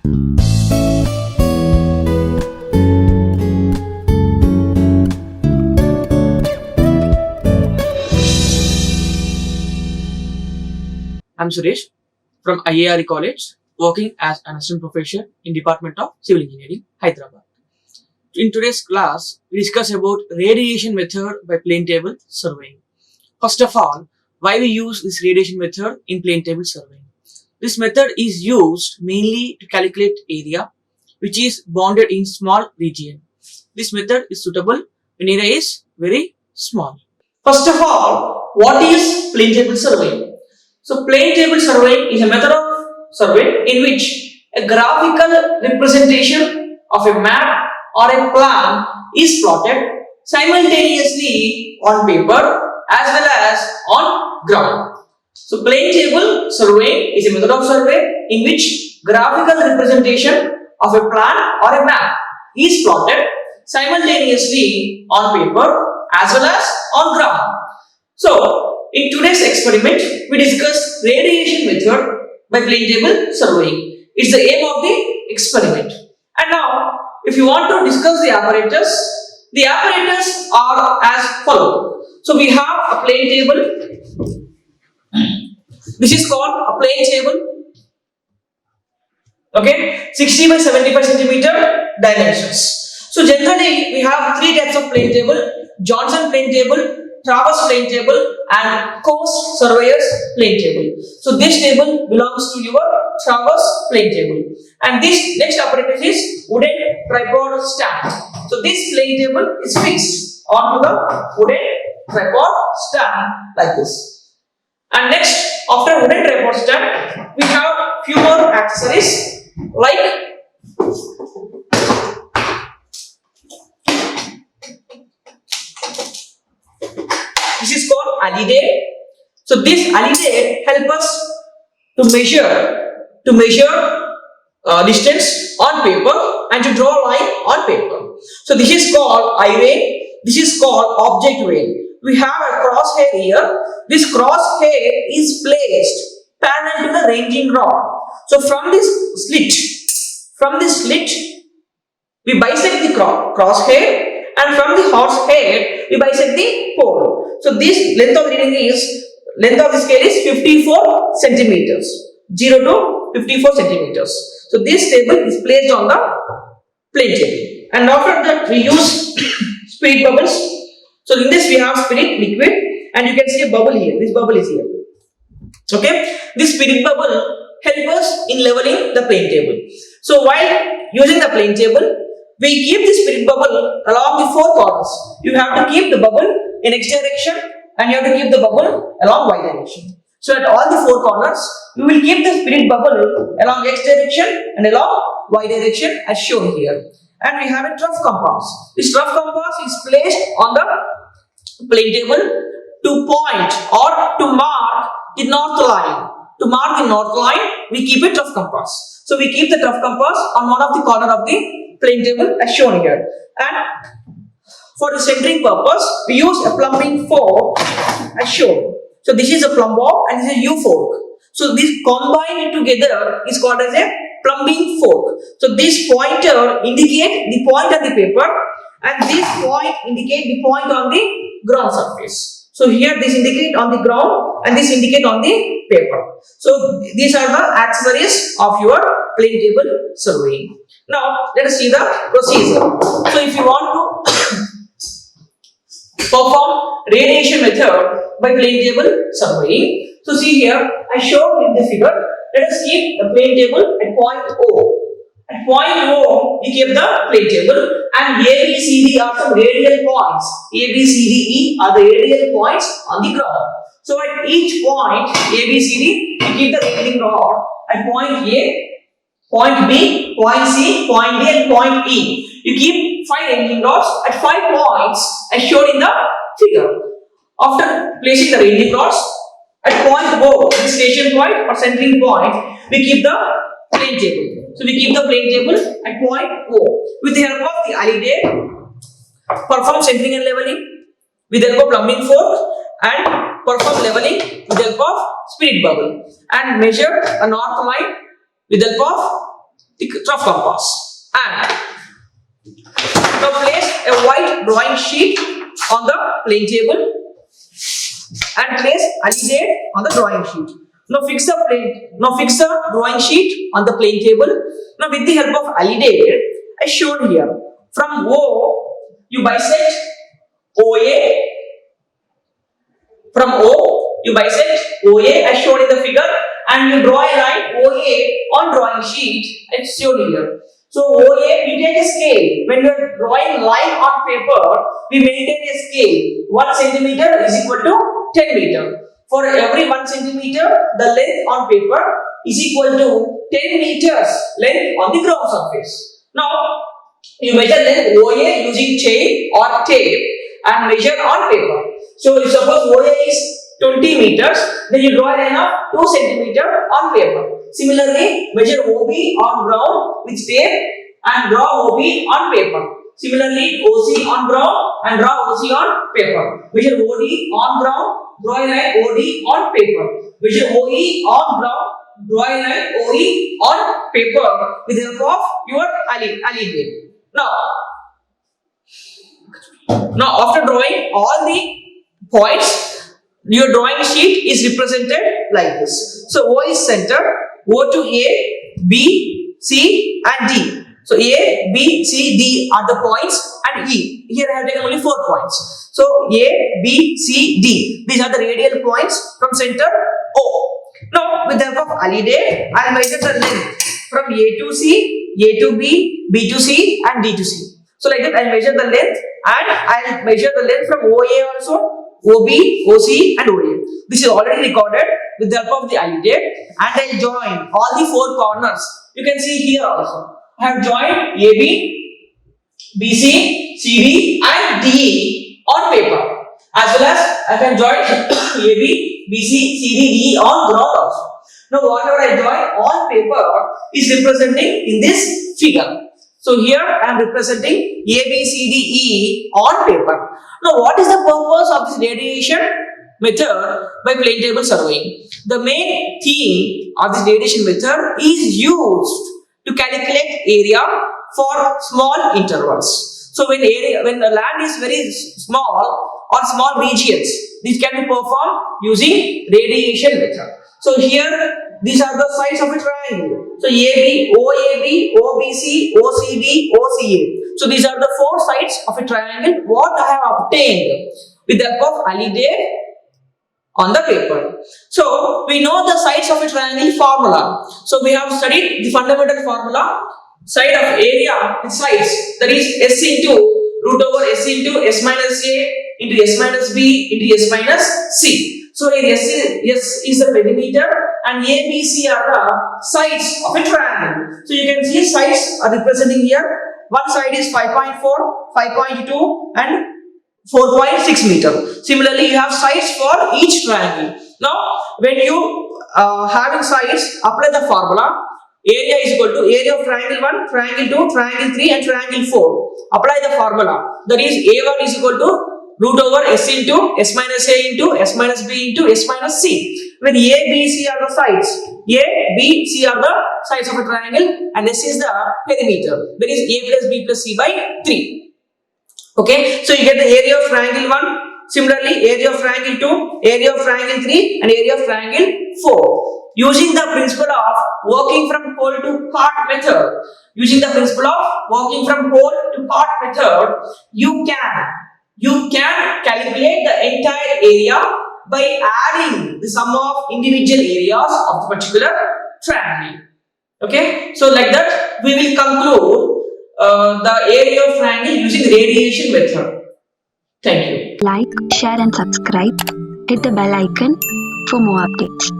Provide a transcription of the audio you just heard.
I'm Suresh from IARE College, working as an assistant professor in Department of Civil Engineering, Hyderabad. In today's class, we discuss about radiation method by plane table surveying. First of all, why we use this radiation method in plane table surveying. This method is used mainly to calculate area, which is bounded in small region. This method is suitable when area is very small. First of all, what is plane table surveying? So plane table surveying is a method of survey in which a graphical representation of a map or a plan is plotted simultaneously on paper as well as on ground. So plane table surveying is a method of survey in which graphical representation of a plan or a map is plotted simultaneously on paper as well as on ground. So in today's experiment, we discuss radiation method by plane table surveying. It's the aim of the experiment. And now, if you want to discuss the apparatus are as follows. So we have a plane table. This is called a plane table. Okay, 60 by 75 centimeter dimensions. So generally, we have three types of plane table: Johnson plane table, Traverse plane table, and Coast Surveyors plane table. So this table belongs to your Traverse plane table. And this next apparatus is wooden tripod stand. So this plane table is fixed onto the wooden tripod stand like this. And next, after wooden tripod stand, we have few more accessories like this is called alidade. So this alidade helps us to measure distance on paper and to draw a line on paper. So this is called eye vane. This is called object vane. We have a crosshair here. This crosshair is placed parallel to the ranging rod. So from this slit, we bisect the crosshair, and from the horsehair, we bisect the pole. So this length of the scale is 54 centimeters, 0 to 54 centimeters. So this table is placed on the plane table. And after that, we use spirit bubbles. So in this we have spirit liquid, and you can see a bubble here. This bubble is here. Okay, this spirit bubble helps us in leveling the plane table. So while using the plane table, we keep the spirit bubble along the four corners. You have to keep the bubble in X direction, and you have to keep the bubble along Y direction. So at all the four corners, we will keep the spirit bubble along X direction and along Y direction as shown here. And we have a trough compass. This trough compass is placed on the plane table to point or to mark the north line. To mark the north line, we keep a trough compass. So we keep the trough compass on one of the corner of the plane table as shown here. And for the centering purpose, we use a plumbing fork as shown. So this is a plumb bob and this is a U fork. So this combined together is called as a plumbing fork. So this pointer indicates the point on the paper, and this point indicates the point on the ground surface. So here this indicates on the ground and this indicates on the paper. So these are the accessories of your plane table surveying. Now let us see the procedure. So if you want to perform radiation method by plane table surveying, so see here I showed in the figure. Let us keep the plane table at point O. At point O, we keep the plane table, and A, B, C, D are some radial points. A, B, C, D, E are the radial points on the ground. So at each point A, B, C, D, we keep the ranging rod at point A, point B, point C, point D, and point E. You keep 5 ranging rods at 5 points as shown in the figure. After placing the ranging rods at point O, the station point or centering point, we keep the plane table. So we keep the plane table at point O. With the help of the alidade, perform centering and leveling with the help of plumbing fork, and perform leveling with the help of spirit bubble, and measure a north line with the help of the of compass. And now place a white drawing sheet on the plane table and place alidade on the drawing sheet. Now fix the drawing sheet on the plane table. Now with the help of alidade as shown here, from O you bisect OA. From O you bisect OA as shown in the figure, and you draw a line OA on drawing sheet as shown here. So OA, we take a scale. When we are drawing line on paper, we maintain a scale. 1 centimeter is equal to 10 meter. For every 1 centimeter, the length on paper is equal to 10 meters length on the ground surface. Now, you measure length OA using chain or tape and measure on paper. So, if suppose OA is 20 meters, then you draw a line of 2 centimeter on paper. Similarly, measure OB on ground with tape and draw OB on paper. Similarly, OC on ground and draw OC on paper. Measure OD on ground, draw a line OD on paper. Measure OE on ground, draw a line OE on paper with the help of your alidade. Now, after drawing all the points, your drawing sheet is represented like this. So, O is center. O to A, B, C and D. So A, B, C, D are the points and E. Here I have taken only 4 points. So A, B, C, D. These are the radial points from center O. Now with the help of alidade, I will measure the length from A to C, A to B, B to C and D to C. So like that I will measure the length, and I will measure the length from OA also, OB, OC and OA. This is already recorded with the help of the alidade, and I will join all the 4 corners. You can see here also. I have joined AB, BC, CD and DE on paper, as well as I can join AB, BC, CD, DE on ground also. Now whatever I join on paper is representing in this figure. So here I am representing A, B, C, D, E on paper. Now what is the purpose of this radiation method by plane table surveying? The main theme of this radiation method is used to calculate area for small intervals. So when the land is very small or small regions, this can be performed using radiation method. So here these are the sides of a triangle. So AB, OAB, OBC, OCD, OCA. So these are the 4 sides of a triangle what I have obtained with the help of alidade on the paper. So we know the sides of a triangle formula. So we have studied the fundamental formula. Side of area with sides, that is S into root over S into S minus A into S minus B into S minus C. So here S is the perimeter and A, B, C are the sides of a triangle. So you can see sides are representing here. One side is 5.4, 5.2 and 4.6 meter. Similarly, you have sides for each triangle. Now, when you having sides, apply the formula. Area is equal to area of triangle 1, triangle 2, triangle 3 and triangle 4. Apply the formula. That is A1 is equal to root over S into S minus A into S minus B into S minus C. When A, B, C are the sides. A, B, C are the sides of a triangle and S is the perimeter. That is A plus B plus C by 3. Okay. So you get the area of triangle 1. Similarly, area of triangle 2, area of triangle 3 and area of triangle 4. Using the principle of working from whole to part method, you can calculate the entire area by adding the sum of individual areas of the particular triangle. Okay, so like that we will conclude the area of triangle using radiation method. Thank you. Like, share and subscribe. Hit the bell icon for more updates.